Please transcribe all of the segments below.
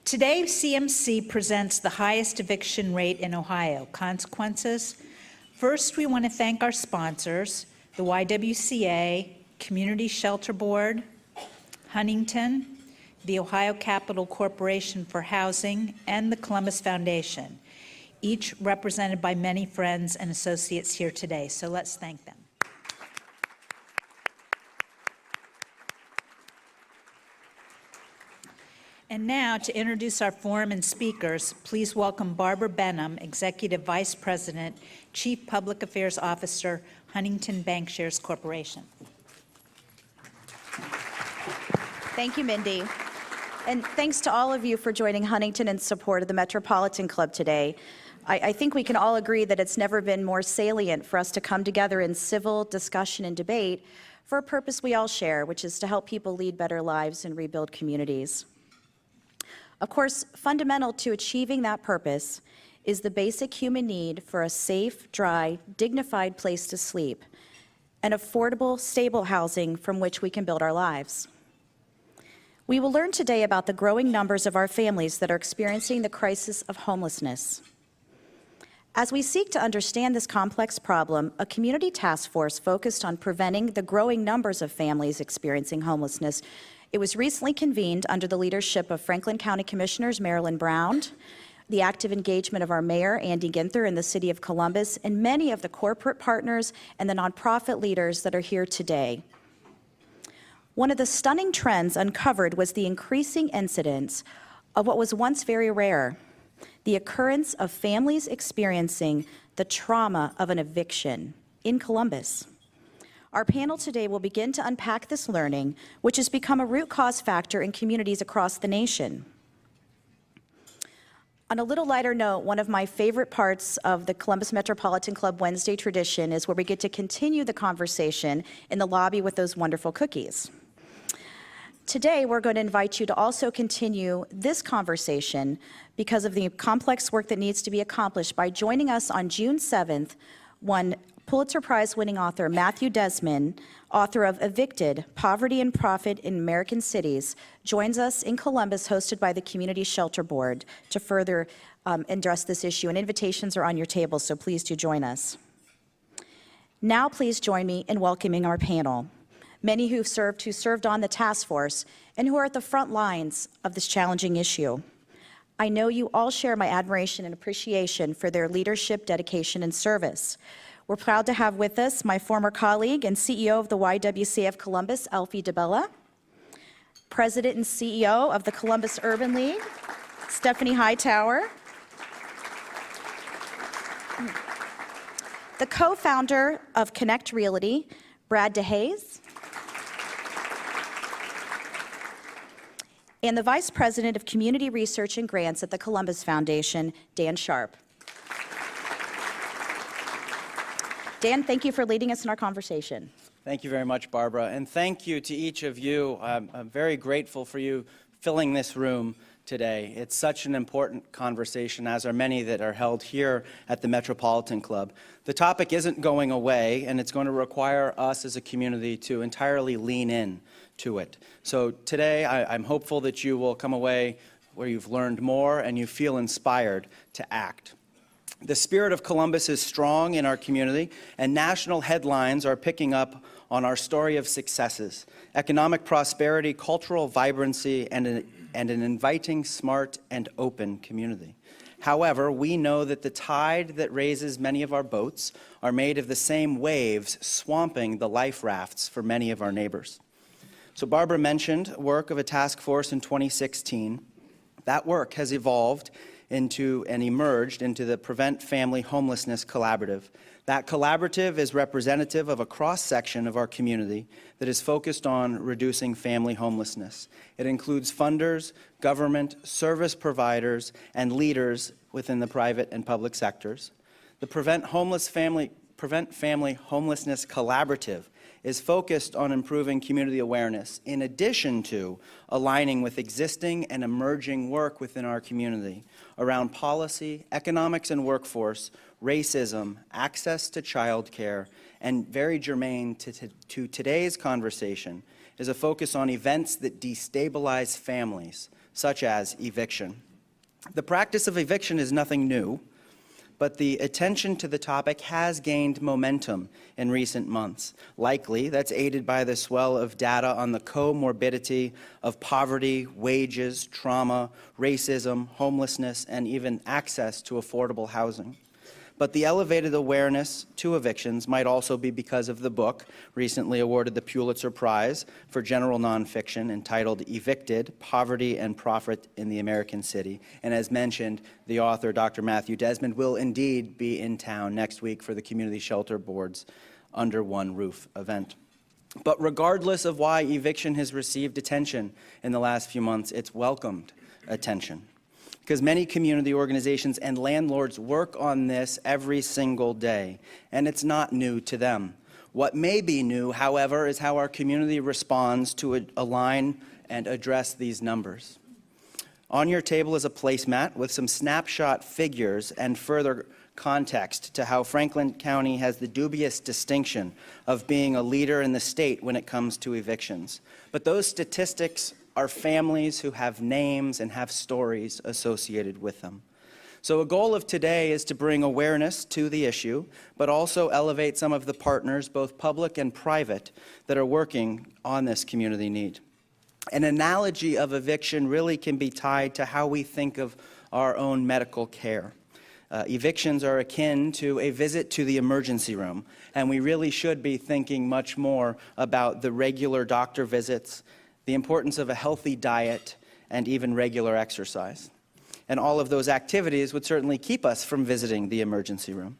Today, CMC presents the highest eviction rate in Ohio. Consequences? First, we want to thank our sponsors, the YWCA, Community Shelter Board, Huntington, the Ohio Capital Corporation for Housing, and the Columbus Foundation, each represented by many friends and associates here today. So let's thank them. And now, to introduce our forum and speakers, please welcome Barbara Benham, Executive Vice President, Chief Public Affairs Officer, Huntington Bankshares Corporation. Thank you, Mindy. And thanks to all of you for joining Huntington in support of the Metropolitan Club today. I think we can all agree that it's never been more salient for us to come together in civil discussion and debate for a purpose we all share, which is to help people lead better lives and rebuild communities. Of course, fundamental to achieving that purpose is the basic human need for a safe, dry, dignified place to sleep, and affordable, stable housing from which we can build our lives. We will learn today about the growing numbers of our families that are experiencing the crisis of homelessness. As we seek to understand this complex problem, a community task force focused on preventing the growing numbers of families experiencing homelessness. It was recently convened under the leadership of Franklin County Commissioners Marilyn Brown, the active engagement of our mayor, Andy Ginther, in the city of Columbus, and many of the corporate partners and the nonprofit leaders that are here today. One of the stunning trends uncovered was the increasing incidence of what was once very rare, the occurrence of families experiencing the trauma of an eviction in Columbus. Our panel today will begin to unpack this learning, which has become a root cause factor in communities across the nation. On a little lighter note, one of my favorite parts of the Columbus Metropolitan Club Wednesday tradition is where we get to continue the conversation in the lobby with those wonderful cookies. Today, we're going to invite you to also continue this conversation because of the complex work that needs to be accomplished by joining us on June 7th, one Pulitzer Prize-winning author Matthew Desmond, author of Evicted, Poverty and Profit in American Cities, joins us in Columbus, hosted by the Community Shelter Board, to further address this issue. And invitations are on your table, so please do join us. Now please join me in welcoming our panel, many who served on the task force and who are at the front lines of this challenging issue. I know you all share my admiration and appreciation for their leadership, dedication, and service. We're proud to have with us my former colleague and CEO of the YWCA of Columbus, Alfie DeBella, President and CEO of the Columbus Urban League, Stephanie Hightower, the co-founder of Connect Realty, Brad DeHaze, and the Vice President of Community Research and Grants at the Columbus Foundation, Dan Sharp. Dan, thank you for leading us in our conversation. Thank you very much, Barbara, and thank you to each of you. I'm very grateful for you filling this room today. It's such an important conversation, as are many that are held here at the Metropolitan Club. The topic isn't going away, and it's going to require us as a community to entirely lean in to it. So today, I'm hopeful that you will come away where you've learned more and you feel inspired to act. The spirit of Columbus is strong in our community, and national headlines are picking up on our story of successes: economic prosperity, cultural vibrancy, and an inviting, smart, and open community. However, we know that the tide that raises many of our boats are made of the same waves swamping the life rafts for many of our neighbors. So Barbara mentioned work of a task force in 2016. That work has evolved into and emerged into the Prevent Family Homelessness Collaborative. That collaborative is representative of a cross-section of our community that is focused on reducing family homelessness. It includes funders, government, service providers, and leaders within the private and public sectors. The Prevent Family Homelessness Collaborative is focused on improving community awareness, in addition to aligning with existing and emerging work within our community around policy, economics and workforce, racism, access to childcare, and very germane to today's conversation is a focus on events that destabilize families, such as eviction. The practice of eviction is nothing new, but the attention to the topic has gained momentum in recent months. Likely, that's aided by the swell of data on the comorbidity of poverty, wages, trauma, racism, homelessness, and even access to affordable housing. But the elevated awareness to evictions might also be because of the book recently awarded the Pulitzer Prize for general nonfiction entitled Evicted: Poverty and Profit in the American City. And as mentioned, the author, Dr. Matthew Desmond, will indeed be in town next week for the Community Shelter Board's Under One Roof event. But regardless of why eviction has received attention in the last few months, it's welcomed attention, because many community organizations and landlords work on this every single day, and it's not new to them. What may be new, however, is how our community responds to align and address these numbers. On your table is a placemat with some snapshot figures and further context to how Franklin County has the dubious distinction of being a leader in the state when it comes to evictions. But those statistics are families who have names and have stories associated with them. So a goal of today is to bring awareness to the issue, but also elevate some of the partners, both public and private, that are working on this community need. An analogy of eviction really can be tied to how we think of our own medical care. Evictions are akin to a visit to the emergency room, and we really should be thinking much more about the regular doctor visits, the importance of a healthy diet, and even regular exercise. And all of those activities would certainly keep us from visiting the emergency room.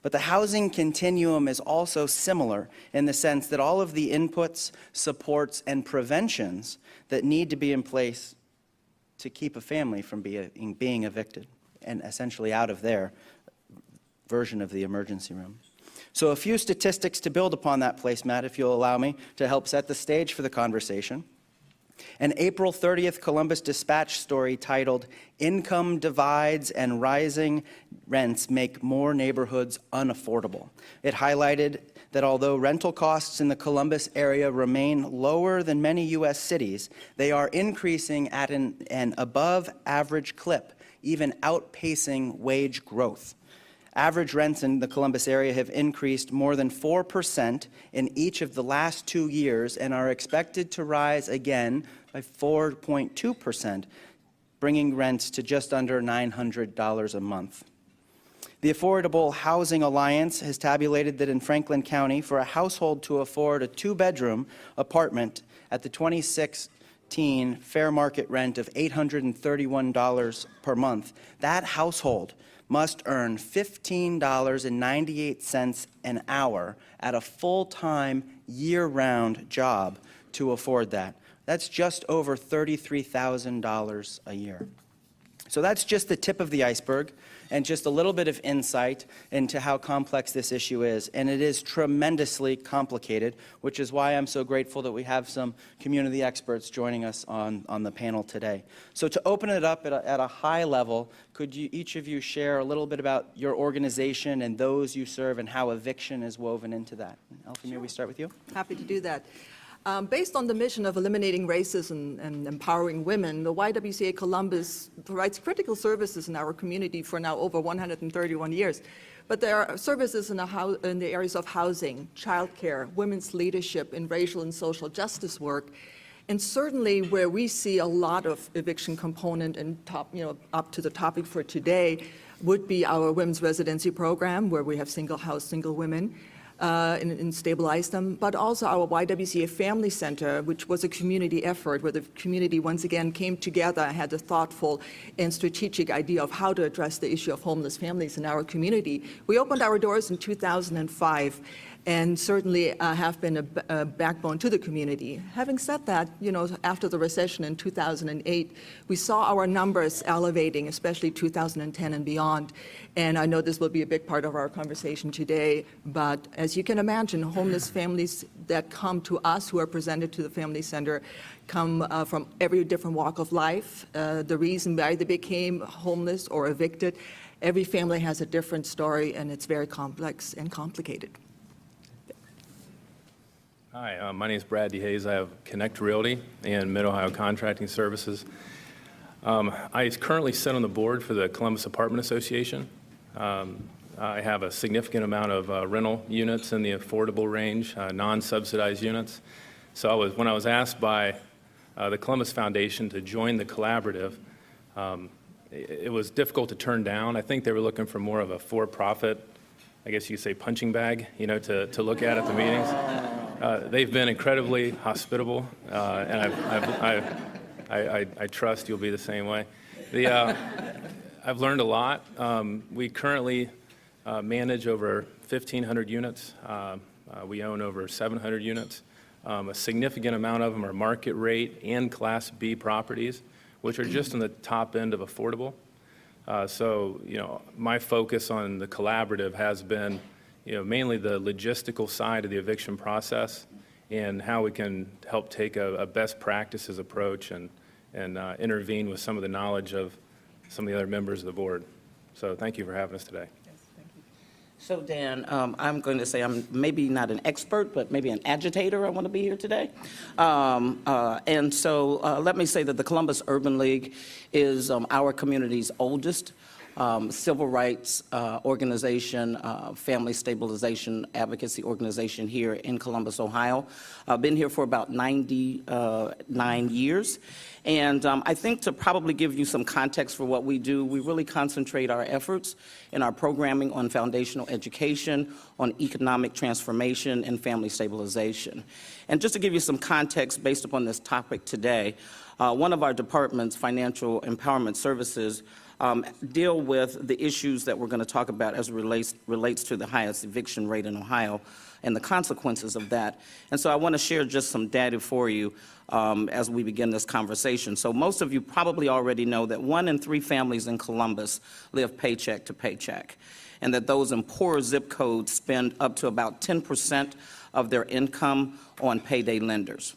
But the housing continuum is also similar in the sense that all of the inputs, supports, and preventions that need to be in place to keep a family from being evicted and essentially out of their version of the emergency room. So a few statistics to build upon that placemat, if you'll allow me, to help set the stage for the conversation. An April 30th Columbus Dispatch story titled "Income Divides and Rising Rents Make More Neighborhoods Unaffordable." It highlighted that although rental costs in the Columbus area remain lower than many U.S. cities, they are increasing at an above-average clip, even outpacing wage growth. Average rents in the Columbus area have increased more than 4% in each of the last 2 years and are expected to rise again by 4.2%, bringing rents to just under $900 a month. The Affordable Housing Alliance has tabulated that in Franklin County, for a household to afford a 2-bedroom apartment at the 2016 fair market rent of $831 per month, that household must earn $15.98 an hour at a full-time, year-round job to afford that. That's just over $33,000 a year. So that's just the tip of the iceberg and just a little bit of insight into how complex this issue is. And it is tremendously complicated, which is why I'm so grateful that we have some community experts joining us on the panel today. So to open it up at a high level, could you, each of you share a little bit about your organization and those you serve and how eviction is woven into that? Elfie, may we start with you? Happy to do that. Based on the mission of eliminating racism and empowering women, the YWCA Columbus provides critical services in our community for now over 131 years. But there are services in the areas of housing, childcare, women's leadership in racial and social justice work, and certainly where we see a lot of eviction component and up to the topic for today would be our women's residency program, where we have single women. And stabilize them, but also our YWCA Family Center, which was a community effort where the community once again came together and had a thoughtful and strategic idea of how to address the issue of homeless families in our community. We opened our doors in 2005 and certainly have been a backbone to the community. Having said that, after the recession in 2008, we saw our numbers elevating, especially 2010 and beyond. And I know this will be a big part of our conversation today, but as you can imagine, homeless families that come to us, who are presented to the Family Center, come from every different walk of life. The reason why they became homeless or evicted, every family has a different story, and it's very complex and complicated. Hi, my name is Brad DeHaze. I have Connect Realty and Mid-Ohio Contracting Services. I currently sit on the board for the Columbus Apartment Association. I have a significant amount of rental units in the affordable range, non-subsidized units. So when I was asked by the Columbus Foundation to join the collaborative, it was difficult to turn down. I think they were looking for more of a for-profit, I guess you could say, punching bag, to look at the meetings. They've been incredibly hospitable, and I trust you'll be the same way. I've learned a lot. We currently manage over 1,500 units. We own over 700 units. A significant amount of them are market rate and Class B properties, which are just on the top end of affordable. So, my focus on the collaborative has been, mainly the logistical side of the eviction process and how we can help take a best practices approach and intervene with some of the knowledge of some of the other members of the board. So thank you for having us today. So Dan, I'm going to say I'm maybe not an expert, but maybe an agitator. I want to be here today. And so let me say that the Columbus Urban League is our community's oldest civil rights organization, family stabilization advocacy organization here in Columbus, Ohio. I've been here for about 99 years. And I think to probably give you some context for what we do, we really concentrate our efforts in our programming on foundational education, on economic transformation, and family stabilization. And just to give you some context based upon this topic today, one of our departments, Financial Empowerment Services, deal with the issues that we're going to talk about as it relates to the highest eviction rate in Ohio and the consequences of that. And so I want to share just some data for you as we begin this conversation. So most of you probably already know that 1 in 3 families in Columbus live paycheck to paycheck, and that those in poorer zip codes spend up to about 10% of their income on payday lenders.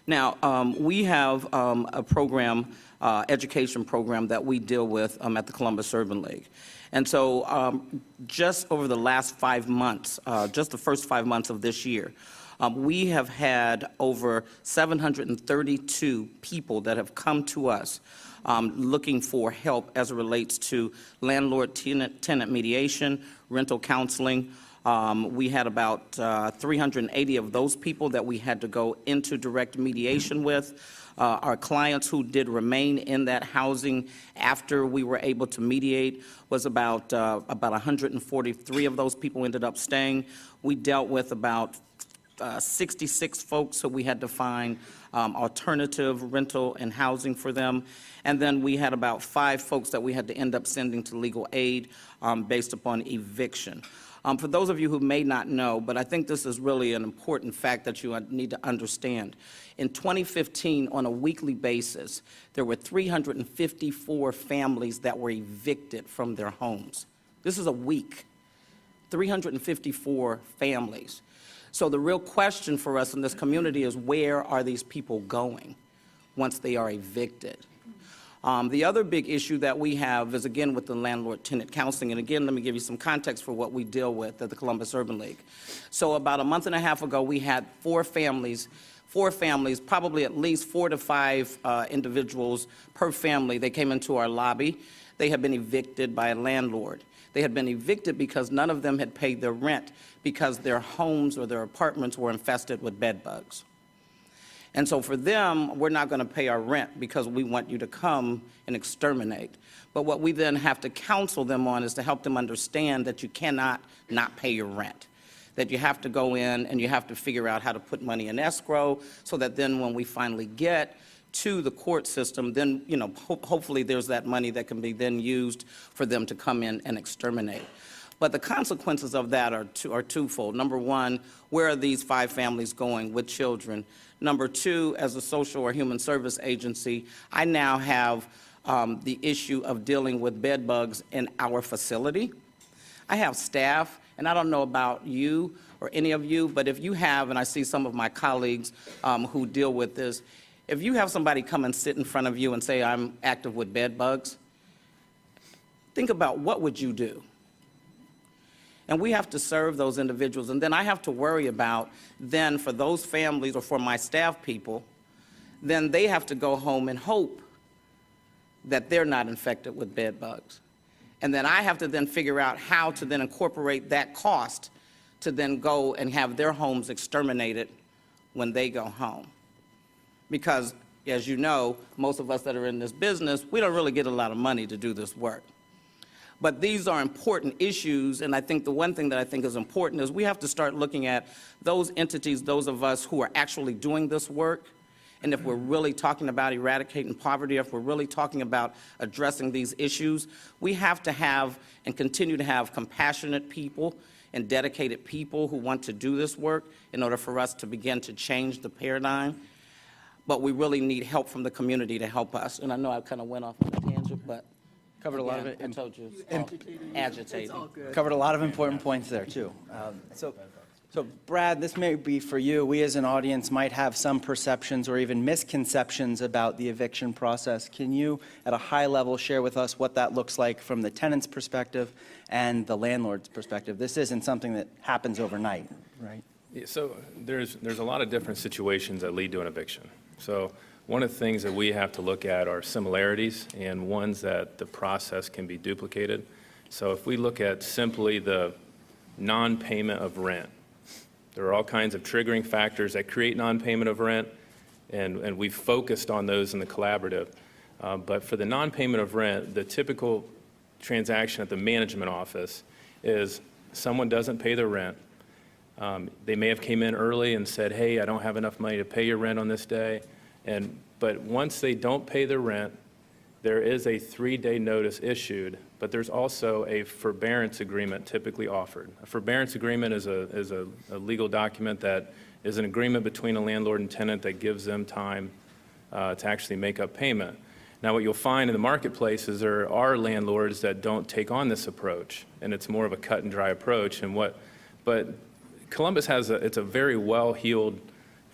Now, we have a program, education program that we deal with at the Columbus Urban League. And so just over the last 5 months, just the first 5 months of this year, we have had over 732 people that have come to us looking for help as it relates to landlord-tenant mediation, rental counseling. We had about 380 of those people that we had to go into direct mediation with. Our clients who did remain in that housing after we were able to mediate was about 143 of those people ended up staying. We dealt with about 66 folks who we had to find alternative rental and housing for them. And then we had about 5 folks that we had to end up sending to legal aid based upon eviction. For those of you who may not know, but I think this is really an important fact that you need to understand. In 2015, on a weekly basis, there were 354 families that were evicted from their homes. This is a week, 354 families. So the real question for us in this community is, where are these people going once they are evicted? The other big issue that we have is, again, with the landlord-tenant counseling. And again, let me give you some context for what we deal with at the Columbus Urban League. So about a month and a half ago, we had 4 families, probably at least 4 to 5 individuals per family. They came into our lobby. They had been evicted by a landlord. They had been evicted because none of them had paid their rent because their homes or their apartments were infested with bed bugs. And so for them, we're not going to pay our rent because we want you to come and exterminate. But what we then have to counsel them on is to help them understand that you cannot not pay your rent, that you have to go in and you have to figure out how to put money in escrow so that then when we finally get to the court system, then, hopefully there's that money that can be then used for them to come in and exterminate. But the consequences of that are twofold. Number one, where are these 5 families going with children? Number 2, as a social or human service agency, I now have the issue of dealing with bed bugs in our facility. I have staff, and I don't know about you or any of you, but if you have, and I see some of my colleagues who deal with this, if you have somebody come and sit in front of you and say, I'm active with bed bugs, think about what would you do? And we have to serve those individuals. And then I have to worry about then for those families or for my staff people, then they have to go home and hope that they're not infected with bed bugs. And then I have to then figure out how to then incorporate that cost to then go and have their homes exterminated when they go home. Because, as you know, most of us that are in this business, we don't really get a lot of money to do this work. But these are important issues, and I think the one thing that I think is important is we have to start looking at those entities, those of us who are actually doing this work, and if we're really talking about eradicating poverty, if we're really talking about addressing these issues, we have to have and continue to have compassionate people and dedicated people who want to do this work in order for us to begin to change the paradigm. But we really need help from the community to help us. And I know I kind of went off on a tangent, but Covered a lot of it. I told you, it's agitating. It's all good. Covered a lot of important points there, too. So Brad, this may be for you. We as an audience might have some perceptions or even misconceptions about the eviction process. Can you, at a high level, share with us what that looks like from the tenant's perspective and the landlord's perspective? This isn't something that happens overnight, right? Yeah, so there's a lot of different situations that lead to an eviction. So one of the things that we have to look at are similarities and ones that the process can be duplicated. So if we look at simply the non-payment of rent, there are all kinds of triggering factors that create non-payment of rent, and we've focused on those in the collaborative. But for the non-payment of rent, the typical transaction at the management office is someone doesn't pay their rent. They may have came in early and said, hey, I don't have enough money to pay your rent on this day. But once they don't pay their rent, there is a 3-day notice issued, but there's also a forbearance agreement typically offered. A forbearance agreement is a legal document that is an agreement between a landlord and tenant that gives them time to actually make up payment. Now, what you'll find in the marketplace is there are landlords that don't take on this approach, and it's more of a cut and dry approach. But Columbus has it's a very well-heeled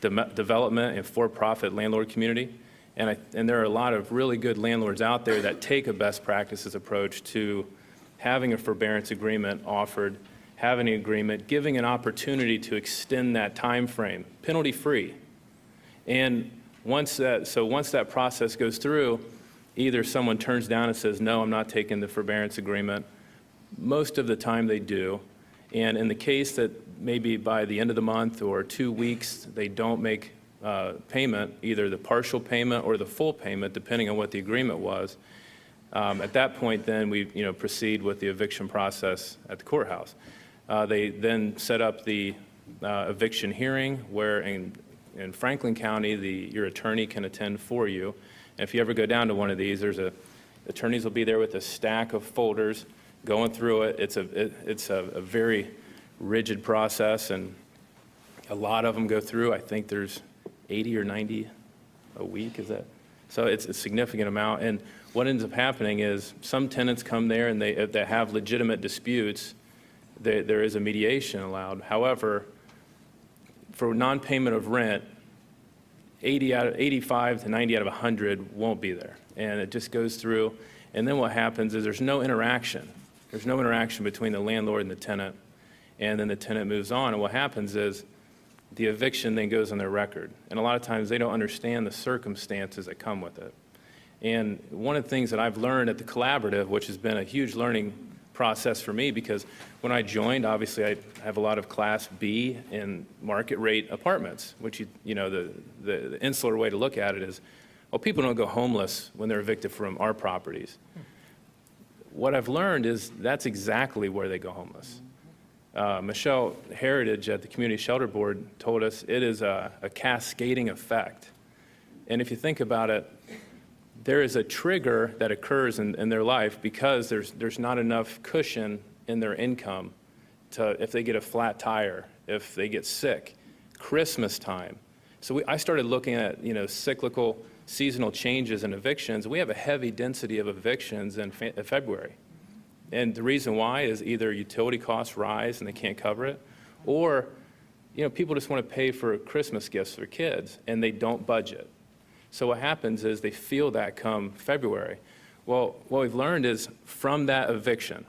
development and for-profit landlord community. And there are a lot of really good landlords out there that take a best practices approach to having a forbearance agreement offered, having an agreement, giving an opportunity to extend that time frame, penalty-free. And once that process goes through, either someone turns down and says, no, I'm not taking the forbearance agreement. Most of the time they do. And in the case that maybe by the end of the month or 2 weeks, they don't make payment, either the partial payment or the full payment, depending on what the agreement was. At that point, then we proceed with the eviction process at the courthouse. They then set up the eviction hearing, where in Franklin County, your attorney can attend for you. And if you ever go down to one of these, attorneys will be there with a stack of folders going through it. It's a very rigid process, and a lot of them go through. I think there's 80 or 90 a week, is that? So it's a significant amount. And what ends up happening is some tenants come there and if they have legitimate disputes, there is a mediation allowed. However, for non-payment of rent, 85 to 90 out of 100 won't be there. And it just goes through. And then what happens is there's no interaction. There's no interaction between the landlord and the tenant. And then the tenant moves on. And what happens is the eviction then goes on their record. And a lot of times they don't understand the circumstances that come with it. And one of the things that I've learned at the collaborative, which has been a huge learning process for me, because when I joined, obviously I have a lot of Class B and market rate apartments, which the insular way to look at it is, well, people don't go homeless when they're evicted from our properties. What I've learned is that's exactly where they go homeless. Michelle Heritage at the Community Shelter Board told us it is a cascading effect. And if you think about it, there is a trigger that occurs in their life because there's not enough cushion in their income if they get a flat tire, if they get sick, Christmas time. So I started looking at cyclical seasonal changes in evictions. We have a heavy density of evictions in February. And the reason why is either utility costs rise and they can't cover it, or people just want to pay for Christmas gifts for their kids and they don't budget. So what happens is they feel that come February. Well, what we've learned is from that eviction,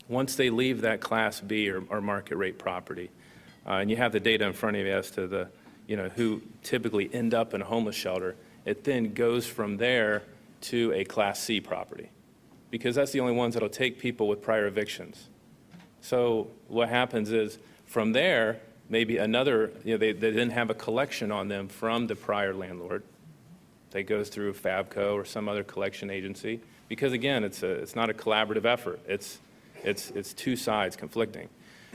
once they leave that Class B or market rate property, and you have the data in front of you as to the who typically end up in a homeless shelter, it then goes from there to a Class C property, because that's the only ones that'll take people with prior evictions. So what happens is, from there, maybe another, they didn't have a collection on them from the prior landlord. That goes through Fabco or some other collection agency, because again, it's not a collaborative effort. It's two sides conflicting.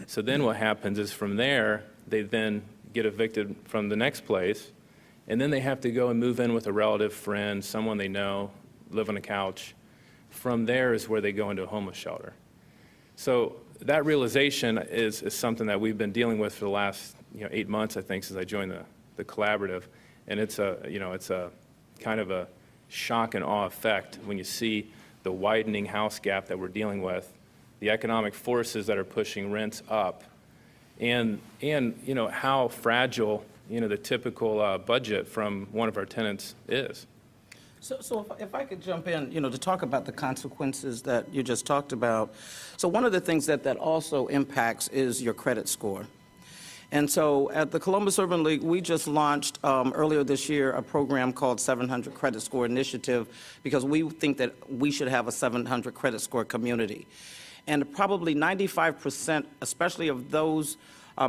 So then what happens is, from there, they then get evicted from the next place, and then they have to go and move in with a relative, friend, someone they know, live on a couch. From there is where they go into a homeless shelter. So that realization is something that we've been dealing with for the last 8 months, I think, since I joined the collaborative, and it's a kind of a shock and awe effect when you see the widening house gap that we're dealing with, the economic forces that are pushing rents up, and how fragile the typical budget from one of our tenants is. So if I could jump in, to talk about the consequences that you just talked about. So one of the things that also impacts is your credit score. And so at the Columbus Urban League, we just launched earlier this year a program called 700 Credit Score Initiative, because we think that we should have a 700 credit score community. And probably 95%, especially of those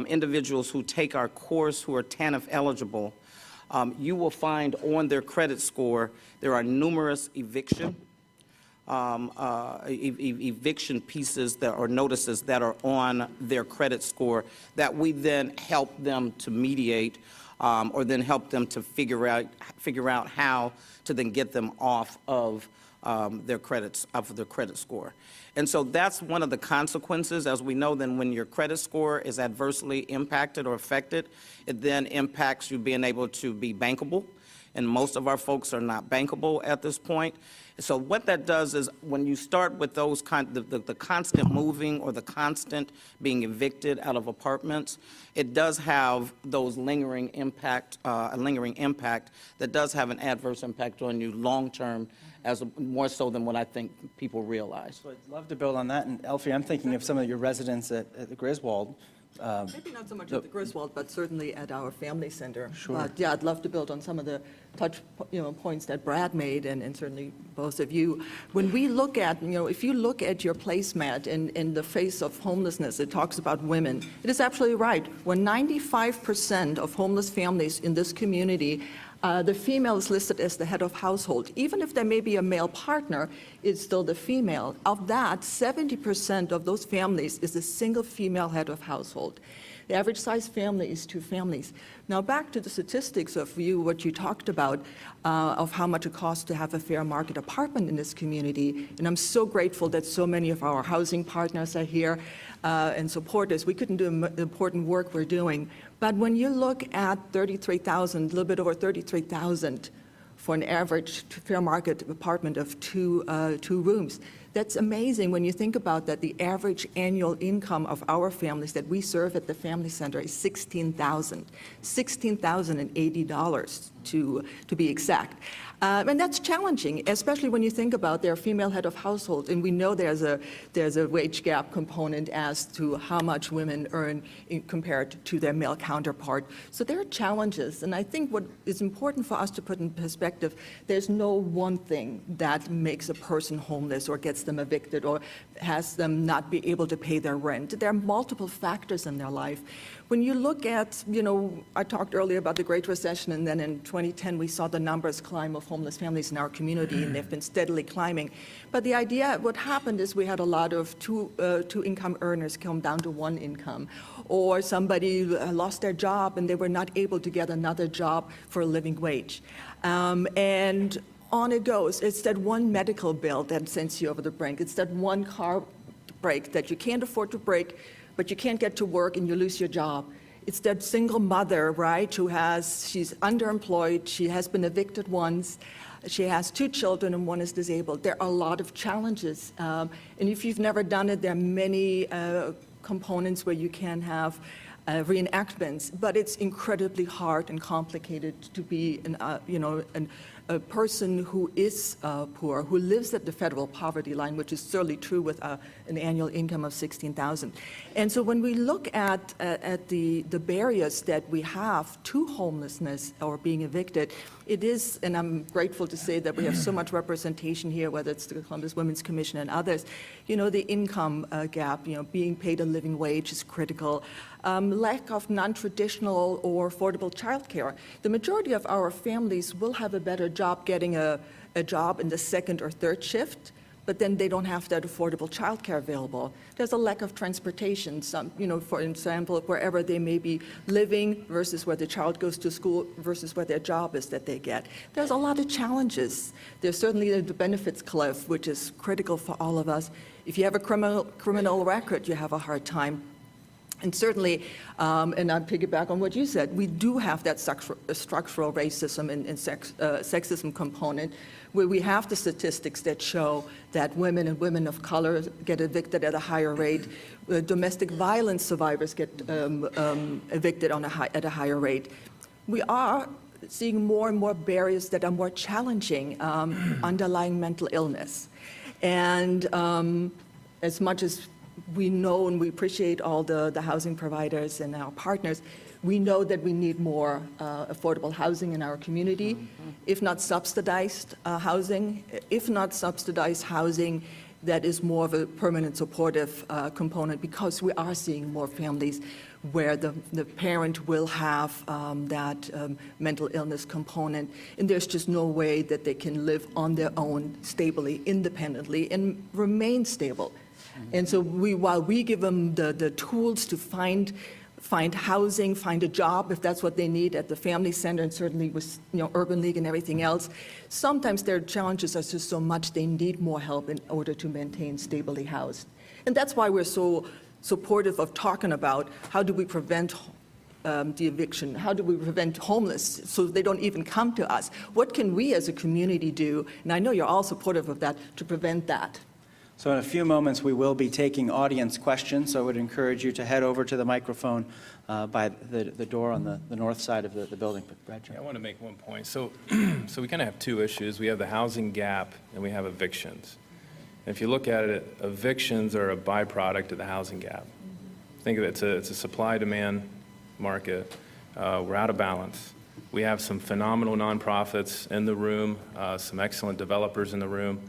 individuals who take our course who are TANF eligible, you will find on their credit score there are numerous eviction pieces or notices that are on their credit score that we then help them to mediate, or then help them to figure out how to then get them off of their credit score. And so that's one of the consequences. As we know, then when your credit score is adversely impacted or affected, it then impacts you being able to be bankable. And most of our folks are not bankable at this point. So what that does is, when you start with those the constant moving or the constant being evicted out of apartments, it does have those lingering impact that does have an adverse impact on you long term, more so than what I think people realize. So I'd love to build on that. And Elfie, I'm thinking of some of your residents at the Griswold. Maybe not so much at the Griswold, but certainly at our family center. Sure. But yeah, I'd love to build on some of the points that Brad made, and certainly both of you. When we look at, if you look at your placemat in the face of homelessness, it talks about women. It is absolutely right. When 95% of homeless families in this community, the female is listed as the head of household. Even if there may be a male partner, it's still the female. Of that, 70% of those families is a single female head of household. The average size family is 2 families. Now back to the statistics of what you talked about, of how much it costs to have a fair market apartment in this community. And I'm so grateful that so many of our housing partners are here and support us. We couldn't do the important work we're doing. But when you look at 33,000, a little bit over 33,000 for an average fair market apartment of two rooms, that's amazing when you think about that. The average annual income of our families that we serve at the Family Center is $16,080 to be exact. And that's challenging, especially when you think about their female head of household. And we know there's a wage gap component as to how much women earn compared to their male counterpart. So there are challenges. And I think what is important for us to put in perspective, there's no one thing that makes a person homeless or gets them evicted or has them not be able to pay their rent. There are multiple factors in their life. When you look at, I talked earlier about the Great Recession, and then in 2010 we saw the numbers climb of homeless families in our community, and they've been steadily climbing. But the idea, what happened is we had a lot of two-income earners come down to 1 income, or somebody lost their job and they were not able to get another job for a living wage. And on it goes. It's that one medical bill that sends you over the brink. It's that one car break that you can't afford to break, but you can't get to work and you lose your job. It's that single mother, right, she's underemployed, she has been evicted once, she has 2 children and 1 is disabled. There are a lot of challenges. And if you've never done it, there are many components where you can have reenactments, but it's incredibly hard and complicated to be a person who is poor, who lives at the federal poverty line, which is certainly true with an annual income of $16,000. And so when we look at the barriers that we have to homelessness or being evicted, it is, and I'm grateful to say that we have so much representation here, whether it's the Columbus Women's Commission and others, the income gap, being paid a living wage is critical. Lack of non-traditional or affordable childcare. The majority of our families will have a better job getting a job in the second or third shift, but then they don't have that affordable childcare available. There's a lack of transportation, for example, wherever they may be living versus where the child goes to school versus where their job is that they get. There's a lot of challenges. There's certainly the benefits cliff, which is critical for all of us. If you have a criminal record, you have a hard time. And certainly, and I piggyback on what you said, we do have that structural racism and sexism component, where we have the statistics that show that women and women of color get evicted at a higher rate. Domestic violence survivors get evicted at a higher rate. We are seeing more and more barriers that are more challenging, underlying mental illness. And as much as we know and we appreciate all the housing providers and our partners, we know that we need more affordable housing in our community, if not subsidized housing, if not subsidized housing that is more of a permanent supportive component, because we are seeing more families where the parent will have that mental illness component, and there's just no way that they can live on their own stably, independently, and remain stable. And so while we give them the tools to find housing, find a job if that's what they need at the family center, and certainly with Urban League and everything else, sometimes their challenges are just so much they need more help in order to maintain stably housed. And that's why we're so supportive of talking about how do we prevent the eviction, how do we prevent homeless so they don't even come to us? What can we as a community do, and I know you're all supportive of that, to prevent that? So in a few moments, we will be taking audience questions, so I would encourage you to head over to the microphone by the door on the north side of the building. Brad, I want to make one point. So we kind of have two issues. We have the housing gap, and we have evictions. And if you look at it, evictions are a byproduct of the housing gap. Think of it, it's a supply-demand market. We're out of balance. We have some phenomenal nonprofits in the room, some excellent developers in the room,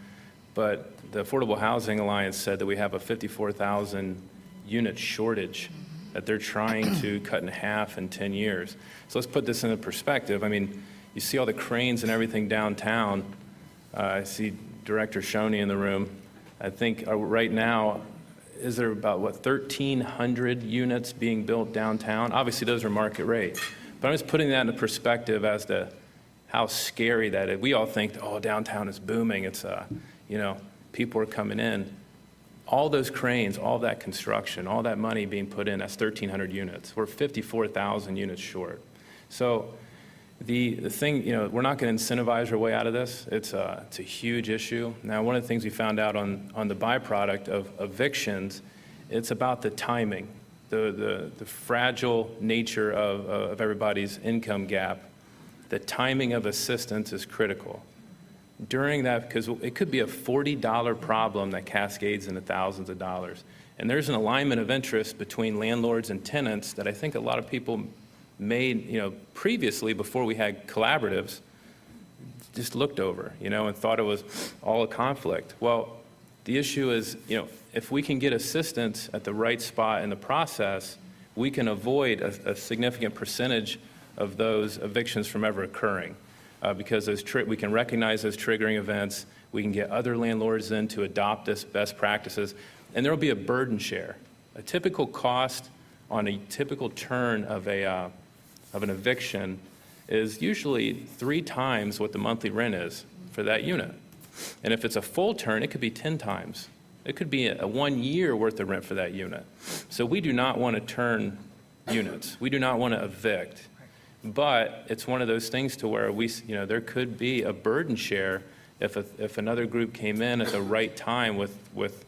but the Affordable Housing Alliance said that we have a 54,000 unit shortage that they're trying to cut in half in 10 years. So let's put this into perspective. I mean, you see all the cranes and everything downtown. I see Director Shoney in the room. I think right now, is there about, 1,300 units being built downtown? Obviously, those are market rate. But I'm just putting that into perspective as to how scary that is. We all think, oh, downtown is booming. It's, people are coming in. All those cranes, all that construction, all that money being put in, that's 1,300 units. We're 54,000 units short. So the thing, we're not going to incentivize our way out of this. It's a huge issue. Now, one of the things we found out on the byproduct of evictions, it's about the timing, the fragile nature of everybody's income gap. The timing of assistance is critical. During that, because it could be a $40 problem that cascades into thousands of dollars. And there's an alignment of interest between landlords and tenants that I think a lot of people made, previously before we had collaboratives, just looked over, and thought it was all a conflict. Well, the issue is, if we can get assistance at the right spot in the process, we can avoid a significant percentage of those evictions from ever occurring. Because we can recognize those triggering events, we can get other landlords in to adopt this best practices, and there will be a burden share. A typical cost on a typical turn of an eviction is usually 3 times what the monthly rent is for that unit. And if it's a full turn, it could be 10 times. It could be a 1 year worth of rent for that unit. So we do not want to turn units. We do not want to evict. But it's one of those things to where there could be a burden share if another group came in at the right time with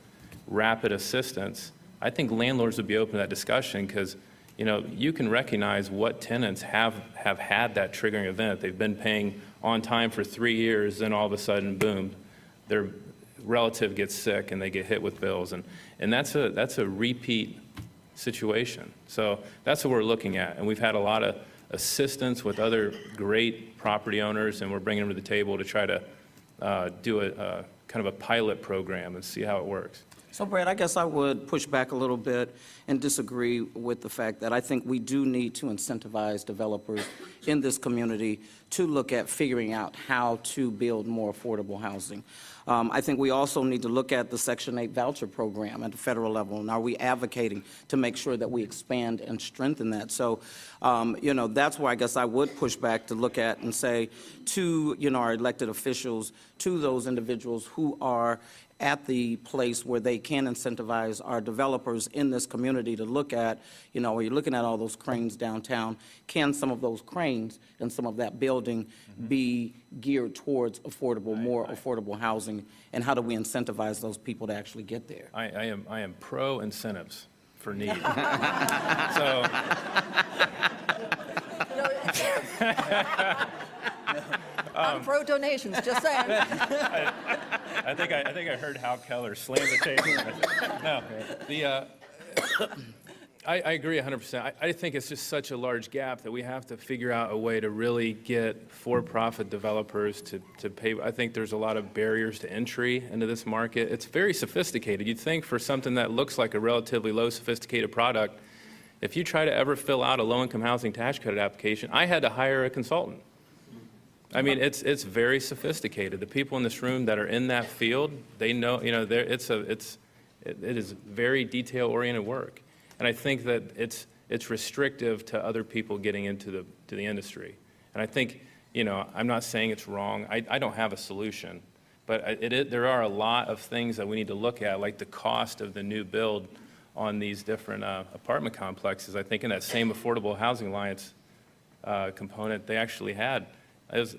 rapid assistance. I think landlords would be open to that discussion because, you can recognize what tenants have had that triggering event. They've been paying on time for 3 years, then all of a sudden, boom, their relative gets sick and they get hit with bills. And that's a repeat situation. So that's what we're looking at. And we've had a lot of assistance with other great property owners, and we're bringing them to the table to try to do a kind of a pilot program and see how it works. So, Brad, I guess I would push back a little bit and disagree with the fact that I think we do need to incentivize developers in this community to look at figuring out how to build more affordable housing. I think we also need to look at the Section 8 voucher program at the federal level, and are we advocating to make sure that we expand and strengthen that? So, that's where I guess I would push back to look at and say to, our elected officials, to those individuals who are at the place where they can incentivize our developers in this community to look at, where you're looking at all those cranes downtown, can some of those cranes and some of that building be geared towards more affordable housing, and how do we incentivize those people to actually get there? I am pro incentives for need. So, I'm pro donations, just saying. I think I heard Hal Keller slam the table. No, I agree 100%. I think it's just such a large gap that we have to figure out a way to really get for-profit developers to pay. I think there's a lot of barriers to entry into this market. It's very sophisticated. You'd think for something that looks like a relatively low sophisticated product, if you try to ever fill out a low-income housing tax credit application, I had to hire a consultant. I mean, it's very sophisticated. The people in this room that are in that field, they know, it is very detail-oriented work. And I think that it's restrictive to other people getting into the industry. And I think, I'm not saying it's wrong. I don't have a solution. But there are a lot of things that we need to look at, like the cost of the new build on these different apartment complexes. I think in that same Affordable Housing Alliance component, they actually had, it was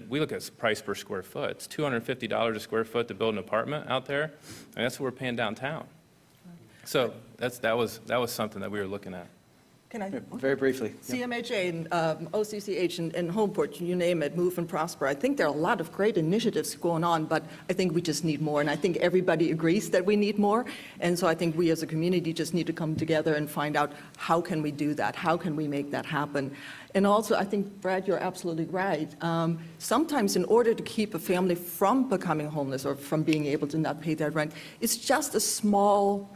we look at price per square foot. It's $250 a square foot to build an apartment out there, and that's what we're paying downtown. So that was something that we were looking at. Can I? Very briefly. CMHA and OCCH and Homeport, you name it, Move and Prosper. I think there are a lot of great initiatives going on, but I think we just need more. And I think everybody agrees that we need more. And so I think we as a community just need to come together and find out how can we do that? How can we make that happen? And also, I think, Brad, you're absolutely right. Sometimes in order to keep a family from becoming homeless or from being able to not pay their rent, it's just a small,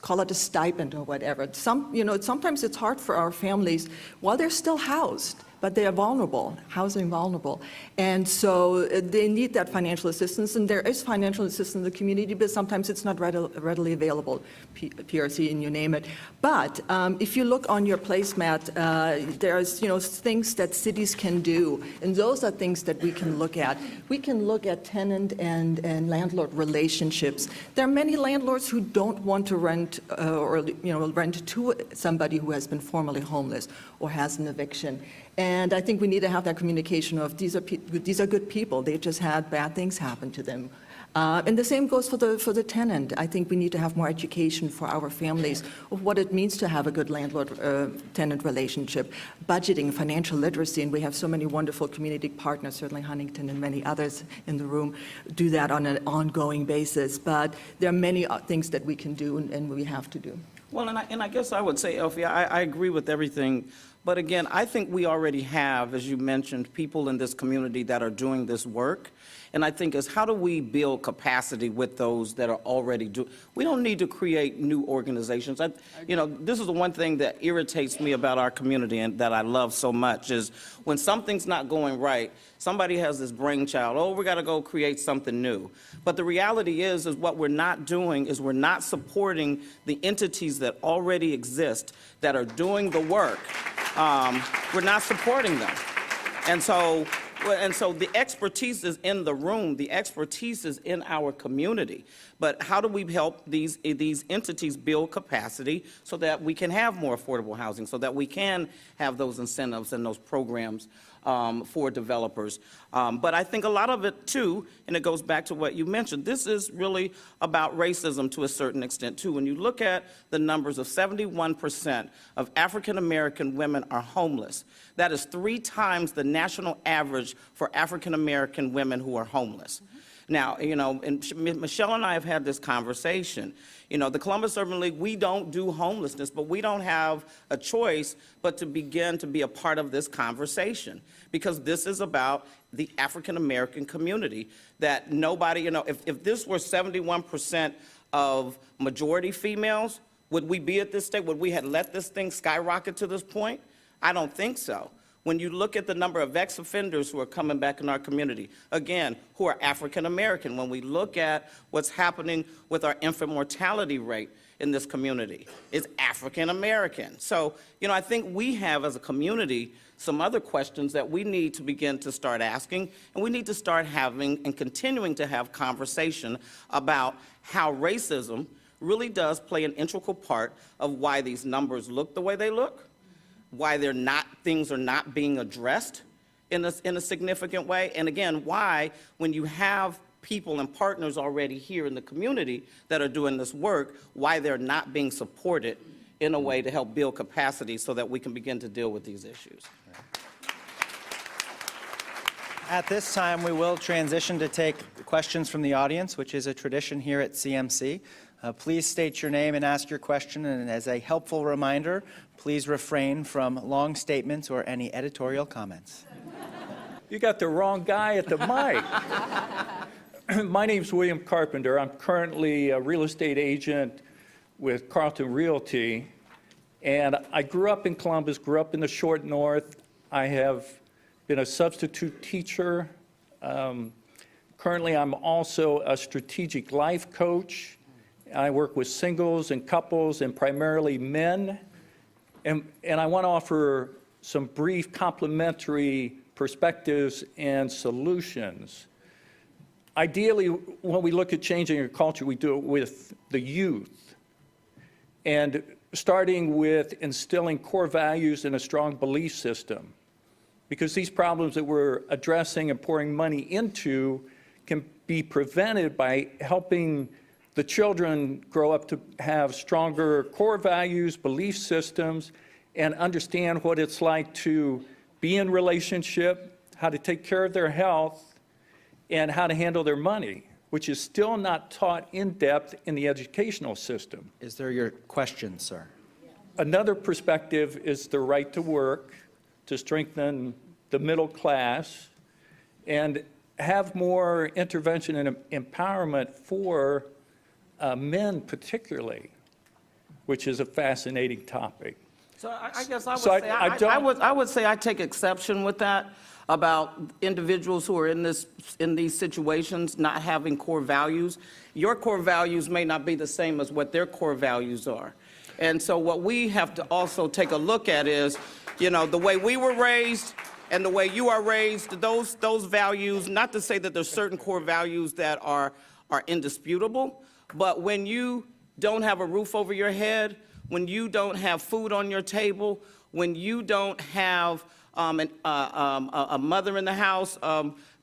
call it a stipend or whatever. Sometimes it's hard for our families while they're still housed, but they are vulnerable, housing vulnerable. And so they need that financial assistance, and there is financial assistance in the community, but sometimes it's not readily available, PRC and you name it. But if you look on your placemat, there's things that cities can do, and those are things that we can look at. We can look at tenant and landlord relationships. There are many landlords who don't want to rent rent to somebody who has been formerly homeless or has an eviction. And I think we need to have that communication of these are good people. They just had bad things happen to them. And the same goes for the tenant. I think we need to have more education for our families of what it means to have a good landlord-tenant relationship, budgeting, financial literacy, and we have so many wonderful community partners, certainly Huntington and many others in the room, do that on an ongoing basis. But there are many things that we can do and we have to do. Well, and I guess I would say, Elfie, I agree with everything. But again, I think we already have, as you mentioned, people in this community that are doing this work. And I think is how do we build capacity with those that are already doing? We don't need to create new organizations. This is the one thing that irritates me about our community and that I love so much is when something's not going right, somebody has this brainchild, oh, we got to go create something new. But the reality is what we're not doing is we're not supporting the entities that already exist that are doing the work. We're not supporting them. And so the expertise is in the room. The expertise is in our community. But how do we help these entities build capacity so that we can have more affordable housing, so that we can have those incentives and those programs for developers. But I think a lot of it, too, and it goes back to what you mentioned, this is really about racism to a certain extent, too. When you look at the numbers of 71% of African-American women are homeless, that is 3 times the national average for African-American women who are homeless. Now, you know, and Michelle and I have had this conversation. You know, the Columbus Urban League, we don't do homelessness, but we don't have a choice but to begin to be a part of this conversation, because this is about the African-American community that nobody, you know, if this were 71% of majority females, would we be at this state? Would we have let this thing skyrocket to this point? I don't think so. When you look at the number of ex-offenders who are coming back in our community, again, who are African-American, when we look at what's happening with our infant mortality rate in this community, it's African-American. So, you know, I think we have, as a community, some other questions that we need to begin to start asking, and we need to start having and continuing to have conversation about how racism really does play an integral part of why these numbers look the way they look, why things are not being addressed in a significant way, and again, why, when you have people and partners already here in the community that are doing this work, why they're not being supported in a way to help build capacity so that we can begin to deal with these issues. At this time, we will transition to take questions from the audience, which is a tradition here at CMC. Please state your name and ask your question, and as a helpful reminder, please refrain from long statements or any editorial comments. You got the wrong guy at the mic. My name's William Carpenter. I'm currently a real estate agent with Carlton Realty, and I grew up in Columbus, grew up in the short north. I have been a substitute teacher. Currently, I'm also a strategic life coach. I work with singles and couples and primarily men. And I want to offer some brief complementary perspectives and solutions. Ideally, when we look at changing our culture, we do it with the youth. And starting with instilling core values and a strong belief system. Because these problems that we're addressing and pouring money into can be prevented by helping the children grow up to have stronger core values, belief systems, and understand what it's like to be in relationship, how to take care of their health, and how to handle their money, which is still not taught in depth in the educational system. Is there your question, sir? Another perspective is the right to work, to strengthen the middle class, and have more intervention and empowerment for men particularly, which is a fascinating topic. So I guess I would So say I I would say I take exception with that about individuals who are in these situations not having core values. Your core values may not be the same as what their core values are. And so what we have to also take a look at is, you know, the way we were raised and the way you are raised, those values, not to say that there's certain core values that are indisputable, but when you don't have a roof over your head, when you don't have food on your table, when you don't have a mother in the house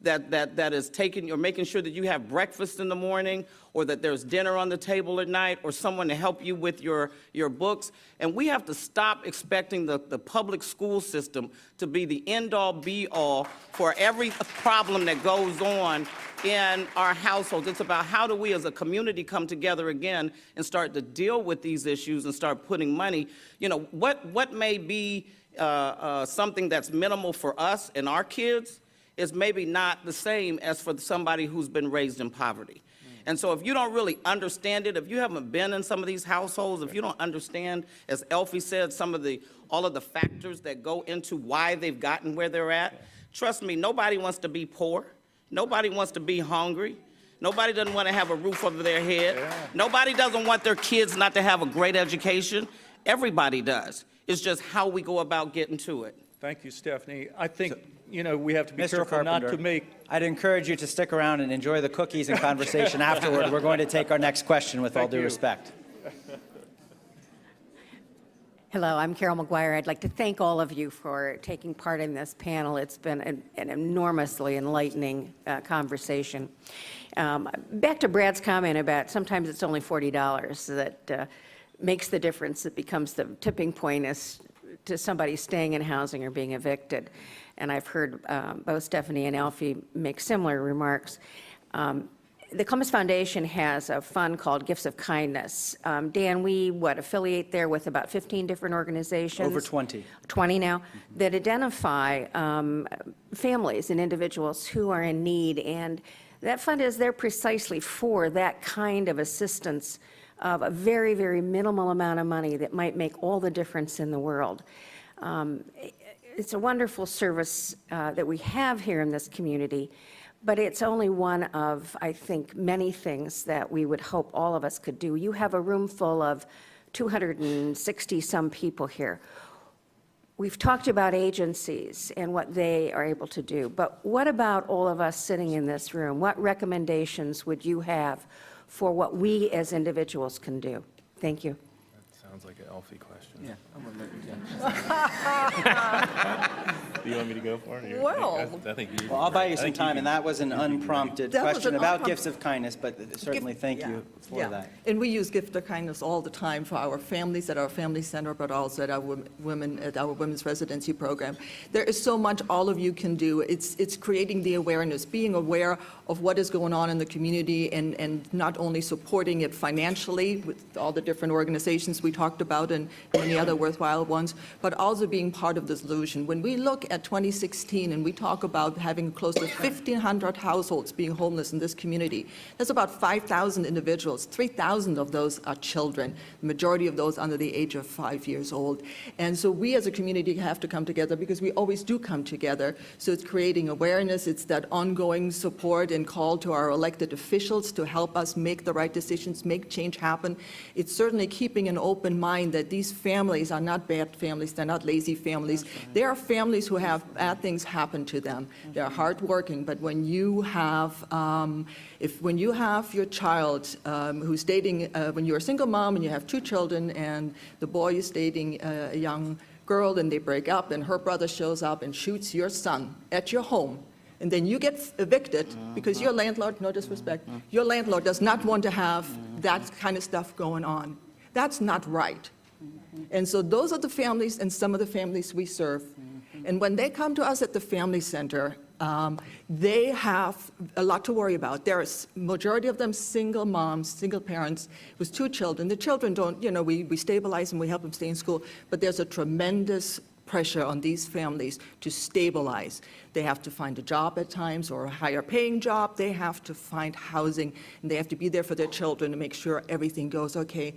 that is taking or making sure that you have breakfast in the morning, or that there's dinner on the table at night, or someone to help you with your books. And we have to stop expecting the public school system to be the end-all, be-all for every problem that goes on in our households. It's about how do we as a community come together again and start to deal with these issues and start putting money. You know, what may be something that's minimal for us and our kids is maybe not the same as for somebody who's been raised in poverty. And so if you don't really understand it, if you haven't been in some of these households, if you don't understand, as Elfie said, all of the factors that go into why they've gotten where they're at, trust me, nobody wants to be poor. Nobody wants to be hungry. Nobody doesn't want to have a roof over their head. Yeah. Nobody doesn't want their kids not to have a great education. Everybody does. It's just how we go about getting to it. Thank you, Stephanie. I think, you know, we have to be Mr. careful not Carpenter, to make... I'd encourage you to stick around and enjoy the cookies and conversation afterward. We're going to take our next question with all due respect. Hello, I'm Carol McGuire. I'd like to thank all of you for taking part in this panel. It's been an enormously enlightening conversation. Back to Brad's comment about sometimes it's only $40 that makes the difference, that becomes the tipping point as to somebody staying in housing or being evicted. And I've heard both Stephanie and Alfie make similar remarks. The Columbus Foundation has a fund called Gifts of Kindness. Dan, we, affiliate there with about 15 different organizations? Over 20. 20 now, that identify families and individuals who are in need. And that fund is there precisely for that kind of assistance of a very, very minimal amount of money that might make all the difference in the world. It's a wonderful service that we have here in this community. But it's only one of, I think, many things that we would hope all of us could do. You have a room full of 260-some people here. We've talked about agencies and what they are able to do, but what about all of us sitting in this room? What recommendations would you have for what we as individuals can do? Thank you. That sounds like an Alfie question. Yeah, I'm gonna let you Do you want me to go for it? Well- I think you. Well, I'll buy you I some think time, and that was an unprompted That was question an about unprompted- gifts of kindness, but certainly thank you for Yeah. that. And we use gift of kindness all the time for our families at our family center, but also at our women at our women's residency program. There is so much all of you can do. It's creating the awareness, being aware of what is going on in the community, and not only supporting it financially with all the different organizations we talked about and many other worthwhile ones, but also being part of the solution. When we look at 2016 and we talk about having close to 1,500 households being homeless in this community, that's about 5,000 individuals. 3,000 of those are children, the majority of those under the age of 5 years old. And so we as a community have to come together, because we always do come together. So it's creating awareness, it's that ongoing support and call to our elected officials to help us make the right decisions, make change happen. It's certainly keeping an open mind that these families are not bad families, they're not lazy families. They are families who have bad things happen to them. They're hardworking, but when you have, when you have your child who's dating, when you're a single mom and you have 2 children, and the boy is dating a young girl, and they break up, and her brother shows up and shoots your son at your home, and then you get evicted because your landlord, no disrespect, your landlord does not want to have that kind of stuff going on. That's not right. And so those are the families and some of the families we serve. And when they come to us at the Family Center, they have a lot to worry about. There's majority of them single moms, single parents with 2 children. The children don't, we stabilize them, we help them stay in school, but there's a tremendous pressure on these families to stabilize. They have to find a job at times, or a higher paying job. They have to find housing, and they have to be there for their children to make sure everything goes okay.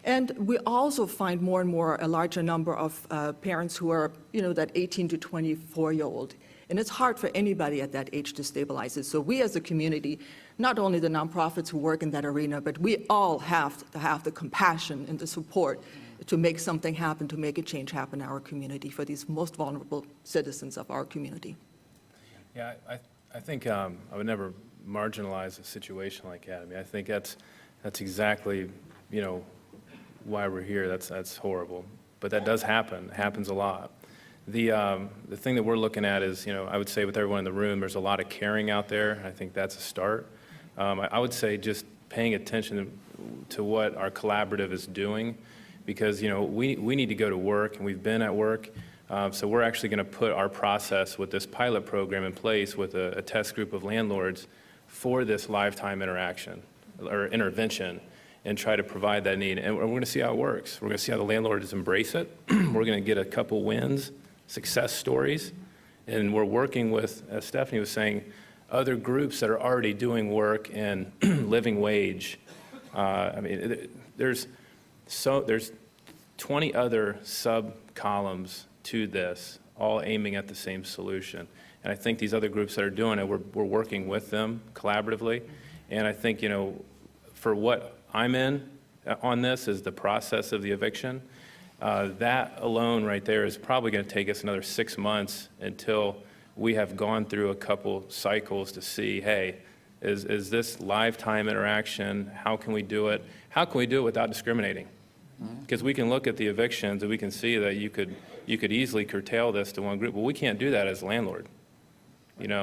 And we also find more and more a larger number of parents who are, that 18 to 24-year-old. And it's hard for anybody at that age to stabilize it. So we as a community, not only the nonprofits who work in that arena, but we all have to have the compassion and the support to make something happen, to make a change happen in our community for these most vulnerable citizens of our community. Yeah, I think I would never marginalize a situation like that. I mean, I think that's exactly, why we're here. That's horrible. But that does happen. It happens a lot. The thing that we're looking at is, I would say with everyone in the room, there's a lot of caring out there. I think that's a start. I would say just paying attention to what our collaborative is doing, because, we need to go to work, and we've been at work. So we're actually going to put our process with this pilot program in place with a test group of landlords for this lifetime interaction or intervention, and try to provide that need. And we're going to see how it works. We're going to see how the landlords embrace it. We're going to get a couple wins, success stories, and we're working with, as Stephanie was saying, other groups that are already doing work in living wage. There's 20 other sub-columns to this, all aiming at the same solution. And I think these other groups that are doing it, we're working with them collaboratively. And I think, for what I'm in on this is the process of the eviction. That alone right there is probably going to take us another 6 months until we have gone through a couple cycles to see, hey, is this lifetime interaction? How can we do it? How can we do it without discriminating? Because we can look at the evictions and we can see that you could easily curtail this to one group, but we can't do that as a landlord.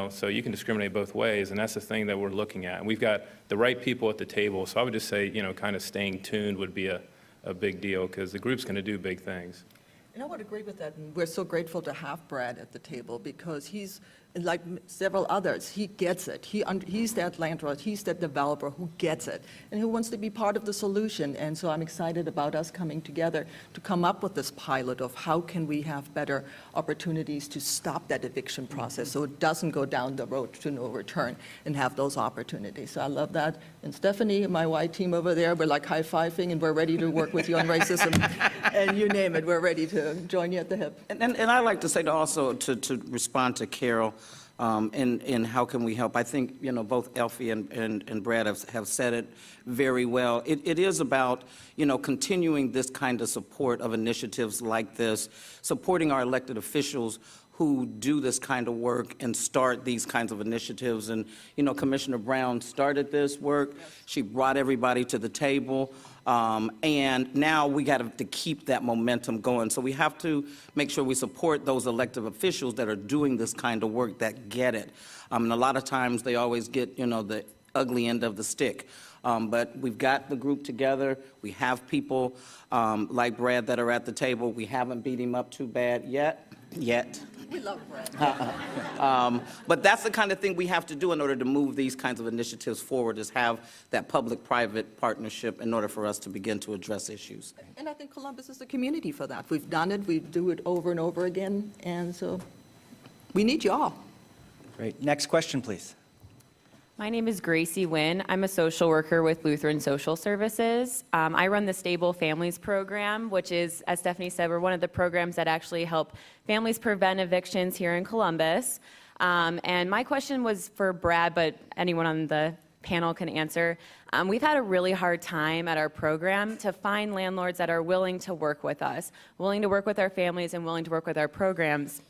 So you can discriminate both ways, and that's the thing that we're looking at. And we've got the right people at the table, so I would just say, kind of staying tuned would be a big deal, because the group's going to do big things. And I would agree with that, and we're so grateful to have Brad at the table, because he's, like several others, he gets it. He's that landlord, he's that developer who gets it, and who wants to be part of the solution. And so I'm excited about us coming together to come up with this pilot of how can we have better opportunities to stop that eviction process so it doesn't go down the road to no return, and have those opportunities. So I love that. And Stephanie and my white team over there, we're like high-fiving, and we're ready to work with you on racism. And you name it, we're ready to join you at the hip. And I'd like to say also to respond to Carol, and how can we help? I think, both Elfie and Brad have said it very well. It is about, continuing this kind of support of initiatives like this, supporting our elected officials who do this kind of work and start these kinds of initiatives. And, Commissioner Brown started this work. She brought everybody to the table. And now we got to keep that momentum going. So we have to make sure we support those elected officials that are doing this kind of work, that get it. And a lot of times they always get, the ugly end of the stick. But we've got the group together. We have people like Brad that are at the table. We haven't beat him up too bad yet. We love Brad. But that's the kind of thing we have to do in order to move these kinds of initiatives forward, is have that public-private partnership in order for us to begin to address issues. And I think Columbus is the community for that. We've done it, we do it over and over again, and so we need you all. Great. Next question, please. My name is Gracie Wynn. I'm a social worker with Lutheran Social Services. I run the Stable Families Program, which is, as Stephanie said, we're one of the programs that actually help families prevent evictions here in Columbus. And my question was for Brad, but anyone on the panel can answer. We've had a really hard time at our program to find landlords that are willing to work with us, willing to work with our families, and willing to work with our programs.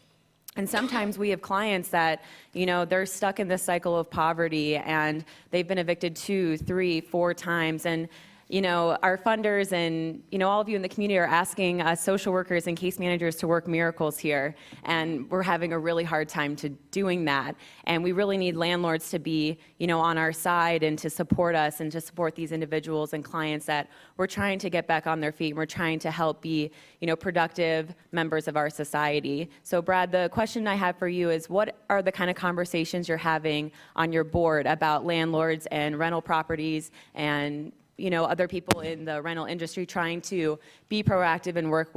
And sometimes we have clients that, they're stuck in this cycle of poverty, and they've been evicted 2, 3, 4 times. And, our funders and, all of you in the community are asking us social workers and case managers to work miracles here. And we're having a really hard time to doing that. And we really need landlords to be, on our side and to support us and to support these individuals and clients that we're trying to get back on their feet. And we're trying to help be, productive members of our society. So Brad, the question I have for you is, what are the kind of conversations you're having on your board about landlords and rental properties and other people in the rental industry trying to be proactive and work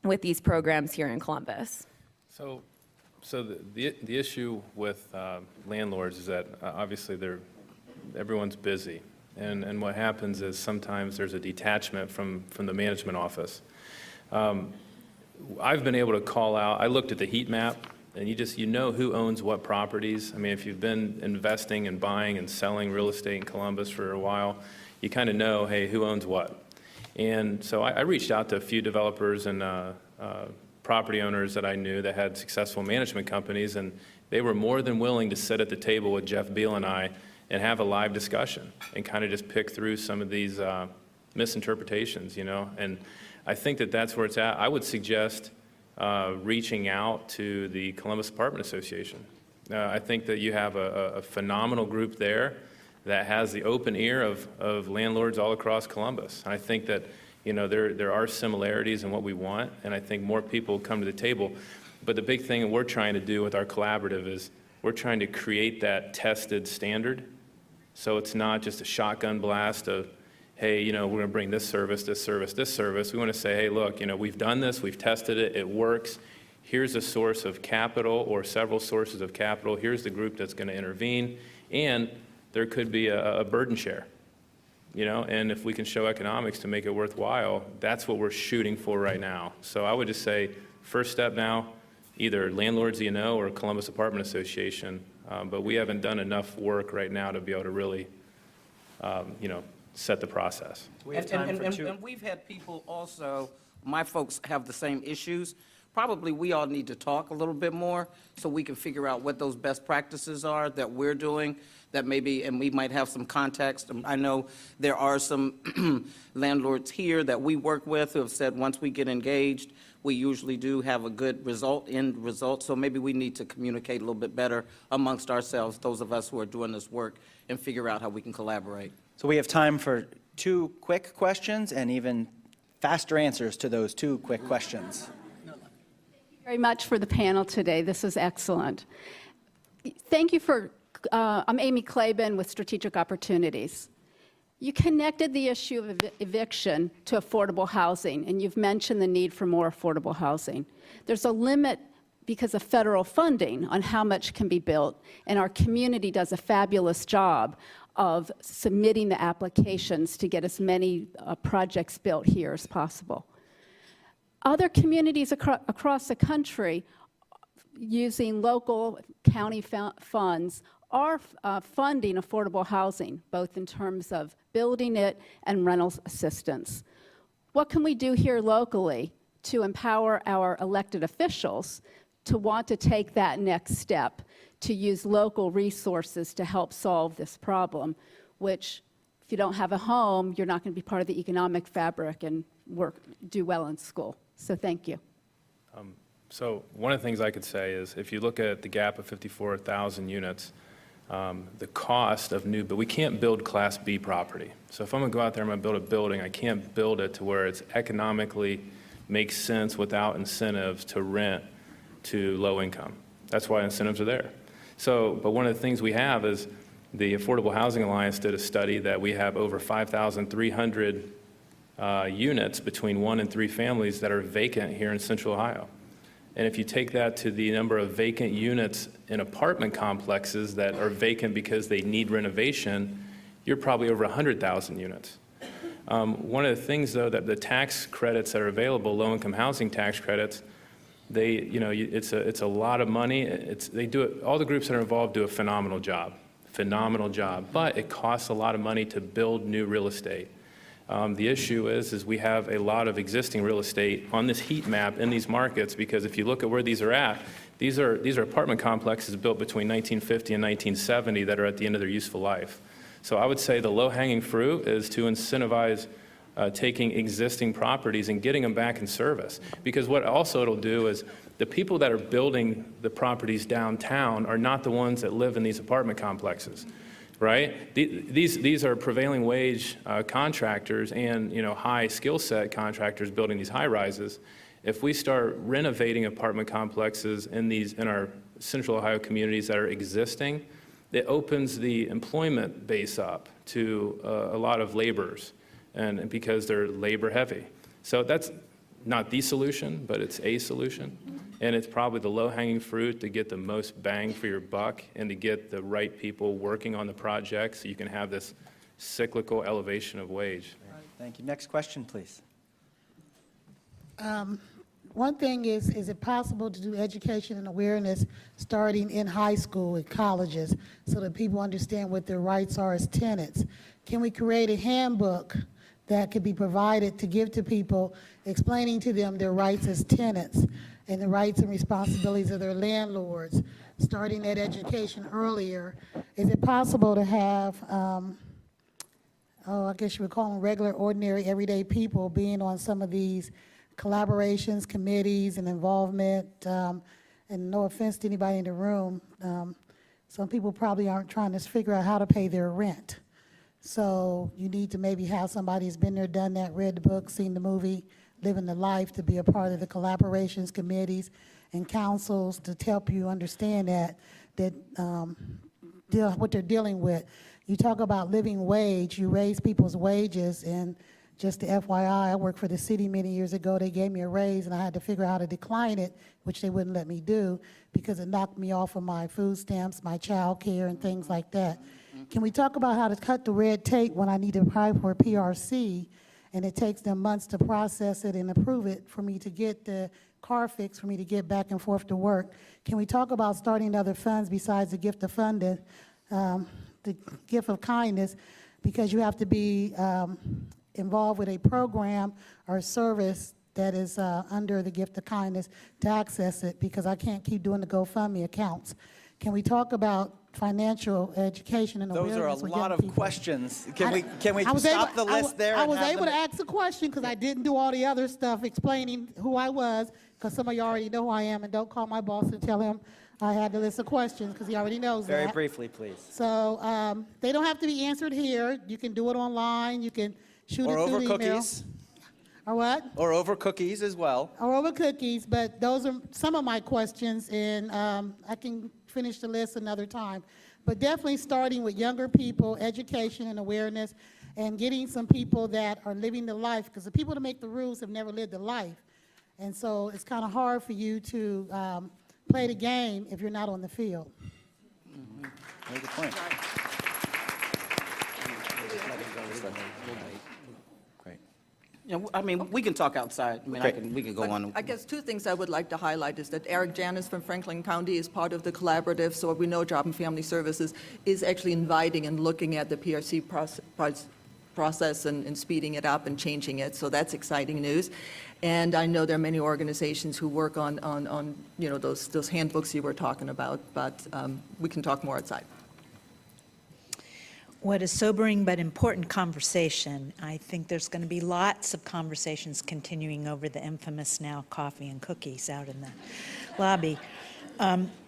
with these programs here in Columbus? So the issue with landlords is that obviously everyone's busy. And what happens is sometimes there's a detachment from the management office. I've been able to call out, I looked at the heat map, and you know who owns what properties. I mean, if you've been investing and buying and selling real estate in Columbus for a while, you kind of know, hey, who owns what. And so I reached out to a few developers and property owners that I knew that had successful management companies, and they were more than willing to sit at the table with Jeff Beal and I and have a live discussion and kind of just pick through some of these misinterpretations, And I think that that's where it's at. I would suggest reaching out to the Columbus Apartment Association. I think that you have a phenomenal group there that has the open ear of landlords all across Columbus. I think that, there are similarities in what we want, and I think more people come to the table. But the big thing that we're trying to do with our collaborative is we're trying to create that tested standard. So it's not just a shotgun blast of, hey, we're going to bring this service, this service, this service. We want to say, hey, look, we've done this, we've tested it, it works. Here's a source of capital or several sources of capital. Here's the group that's going to intervene. And there could be a burden share, and if we can show economics to make it worthwhile, that's what we're shooting for right now. So I would just say, first step now, either landlords or Columbus Apartment Association, but we haven't done enough work right now to be able to really, set the process. We have time for two. And we've had people also, my folks have the same issues. probably we all need to talk a little bit more so we can figure out what those best practices are that we're doing that maybe, and we might have some context. I know there are some landlords here that we work with who have said once we get engaged, we usually do have a good end result. So maybe we need to communicate a little bit better amongst ourselves, those of us who are doing this work, and figure out how we can collaborate. So we have time for 2 quick questions and even faster answers to those 2 quick questions. Very much for the panel today. This is excellent. Thank you for, I'm Amy Claiborne with Strategic Opportunities. You connected the issue of eviction to affordable housing, and you've mentioned the need for more affordable housing. There's a limit because of federal funding on how much can be built, and our community does a fabulous job of submitting the applications to get as many projects built here as possible. Other communities across the country, using local county funds, are funding affordable housing, both in terms of building it and rental assistance. What can we do here locally to empower our elected officials to want to take that next step, to use local resources to help solve this problem, which, if you don't have a home, you're not going to be part of the economic fabric and do well in school. So thank you. So one of the things I could say is if you look at the gap of 54,000 units, the cost of but we can't build Class B property. So if I'm going to go out there and I'm going to build a building, I can't build it to where it's economically makes sense without incentives to rent to low income. That's why incentives are there. So, but one of the things we have is the Affordable Housing Alliance did a study that we have over 5,300 units between 1 and 3 families that are vacant here in Central Ohio. And if you take that to the number of vacant units in apartment complexes that are vacant because they need renovation, you're probably over 100,000 units. One of the things, though, that the tax credits that are available, low-income housing tax credits, it's a lot of money. All the groups that are involved do a phenomenal job, but it costs a lot of money to build new real estate. The issue is we have a lot of existing real estate on this heat map in these markets, because if you look at where these are at, these are apartment complexes built between 1950 and 1970 that are at the end of their useful life. So I would say the low-hanging fruit is to incentivize taking existing properties and getting them back in service. Because what also it'll do is the people that are building the properties downtown are not the ones that live in these apartment complexes. Right? These are prevailing wage contractors and high skill set contractors building these high rises. If we start renovating apartment complexes in our Central Ohio communities that are existing, it opens the employment base up to a lot of laborers, and because they're labor heavy. So that's not the solution, but it's a solution. And it's probably the low-hanging fruit to get the most bang for your buck and to get the right people working on the project so you can have this cyclical elevation of wage. Thank you. Next question, please. One thing is it possible to do education and awareness starting in high school and colleges so that people understand what their rights are as tenants? Can we create a handbook that could be provided to give to people, explaining to them their rights as tenants and the rights and responsibilities of their landlords, starting that education earlier? Is it possible to have, I guess you would call them regular, ordinary, everyday people being on some of these collaborations, committees, and involvement? And no offense to anybody in the room, some people probably aren't trying to figure out how to pay their rent. So you need to maybe have somebody who's been there, done that, read the book, seen the movie, living the life, to be a part of the collaborations, committees, and councils to help you understand what they're dealing with. You talk about living wage, you raise people's wages, and just the FYI, I worked for the city many years ago. They gave me a raise, and I had to figure out how to decline it, which they wouldn't let me do because it knocked me off of my food stamps, my child care, and things like that. Can we talk about how to cut the red tape when I need to apply for a PRC, and it takes them months to process it and approve it for me to get the car fixed, for me to get back and forth to work? Can we talk about starting other funds besides the gift of funding, the gift of kindness, because you have to be involved with a program or service that is under the gift of kindness to access it, because I can't keep doing the GoFundMe accounts. Can we talk about financial education and Those awareness are a with lot young of people? questions. Can we I was stop able- the list there? I and was have able them- to ask a question because I didn't do all the other stuff explaining who I was, because some of you already know who I am, and don't call my boss and tell him I had the list of questions, because he already knows Very that. briefly, please. So they don't have to be answered here. You can do it online. You can shoot Or it through over the email. cookies, Or what? or over cookies as well. Or over cookies, but those are some of my questions, and I can finish the list another time. But definitely starting with younger people, education and awareness, and getting some people that are living the life, because the people that make the rules have never lived the life. And so it's kind of hard for you to play the game if you're not on the field. Very good point. Great. Yeah, I mean, we can talk outside. I mean, Okay. we can go But on. I guess two things I would like to highlight is that Eric Janis from Franklin County is part of the collaborative, so we know Job and Family Services is actually inviting and looking at the PRC process and speeding it up and changing it, so that's exciting news. And I know there are many organizations who work on those handbooks you were talking about, but we can talk more outside. What a sobering but important conversation. I think there's going to be lots of conversations continuing over the infamous now coffee and cookies out in the lobby.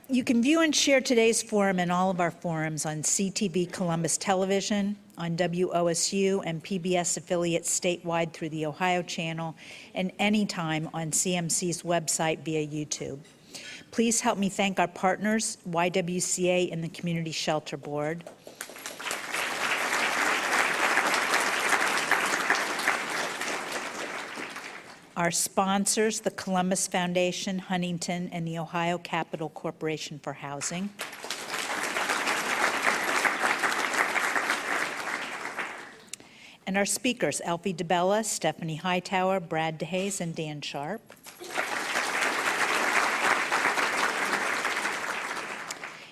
You can view and share today's forum and all of our forums on CTV Columbus Television, on WOSU and PBS affiliates statewide through the Ohio channel, and anytime on CMC's website via YouTube. Please help me thank our partners, YWCA and the Community Shelter Board. Our sponsors, the Columbus Foundation, Huntington, and the Ohio Capital Corporation for Housing. And our speakers, Elfie DeBella, Stephanie Hightower, Brad DeHaze, and Dan Sharp.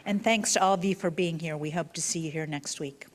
And thanks to all of you for being here. We hope to see you here next week.